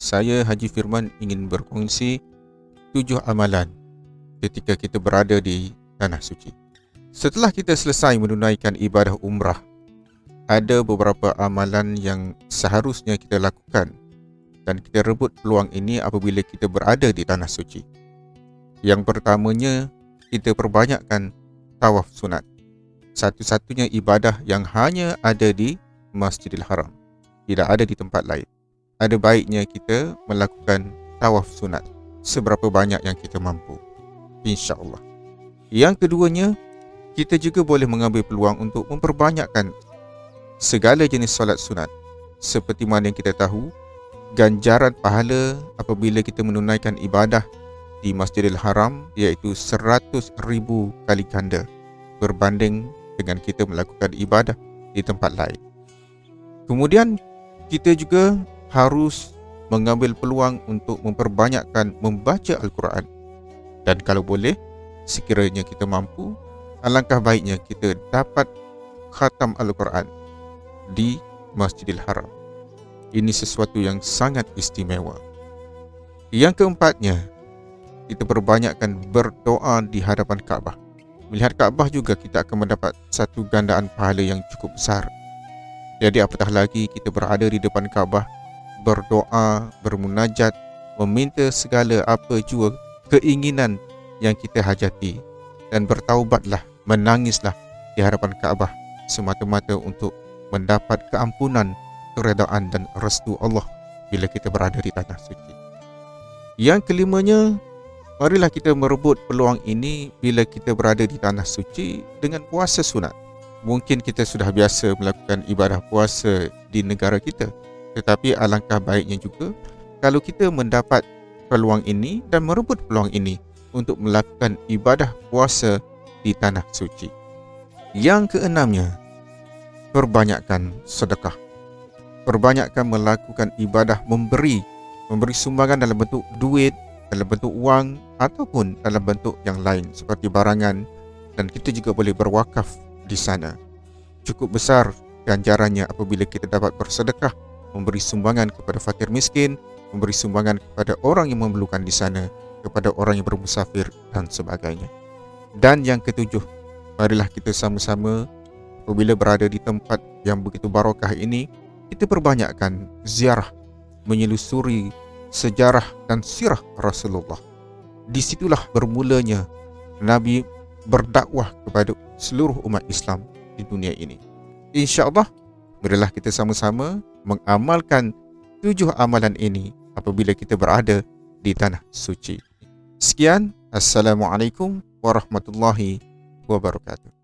Saya Haji Firman ingin berkongsi 7 amalan ketika kita berada di Tanah Suci. Setelah kita selesai menunaikan ibadah umrah, ada beberapa amalan yang seharusnya kita lakukan dan kita rebut peluang ini apabila kita berada di Tanah Suci. Yang pertamanya, kita perbanyakkan tawaf sunat. Satu-satunya ibadah yang hanya ada di Masjidil Haram, tidak ada di tempat lain. Ada baiknya kita melakukan tawaf sunat seberapa banyak yang kita mampu, insya-Allah. Yang keduanya, kita juga boleh mengambil peluang untuk memperbanyakkan segala jenis solat sunat. Seperti mana yang kita tahu, ganjaran pahala apabila kita menunaikan ibadah di Masjidil Haram iaitu 100,000 kali ganda berbanding dengan kita melakukan ibadah di tempat lain. Kemudian kita juga harus mengambil peluang untuk memperbanyakkan membaca Al-Quran. Dan kalau boleh, sekiranya kita mampu, alangkah baiknya kita dapat khatam Al-Quran di Masjidil Haram. Ini sesuatu yang sangat istimewa. Yang keempatnya, kita perbanyakkan berdoa di hadapan Kaabah. Melihat Kaabah juga kita akan mendapat satu gandaan pahala yang cukup besar. Jadi apatah lagi kita berada di depan Kaabah, berdoa, bermunajat, meminta segala apa jua keinginan yang kita hajati, dan bertaubatlah, menangislah di hadapan Kaabah semata-mata untuk mendapat keampunan, keredaan dan restu Allah bila kita berada di Tanah Suci. Yang kelimanya, marilah kita merebut peluang ini bila kita berada di Tanah Suci dengan puasa sunat. Mungkin kita sudah biasa melakukan ibadah puasa di negara kita, tetapi alangkah baiknya juga kalau kita mendapat peluang ini dan merebut peluang ini untuk melakukan ibadah puasa di Tanah Suci. Yang keenamnya, perbanyakkan sedekah. Perbanyakkan melakukan ibadah memberi sumbangan dalam bentuk duit, dalam bentuk wang ataupun dalam bentuk yang lain seperti barangan, dan kita juga boleh berwakaf di sana. Cukup besar ganjarannya apabila kita dapat bersedekah, memberi sumbangan kepada fakir miskin, memberi sumbangan kepada orang yang memerlukan di sana, kepada orang yang bermusafir dan sebagainya. Dan yang ketujuh, marilah kita sama-sama apabila berada di tempat yang begitu barakah ini, kita perbanyakkan ziarah, menyelusuri sejarah dan sirah Rasulullah. Disitulah bermulanya Nabi berdakwah kepada seluruh umat Islam di dunia ini. InsyaAllah, marilah kita sama-sama mengamalkan 7 amalan ini apabila kita berada di Tanah Suci. Sekian, Assalamualaikum warahmatullahi wabarakatuh.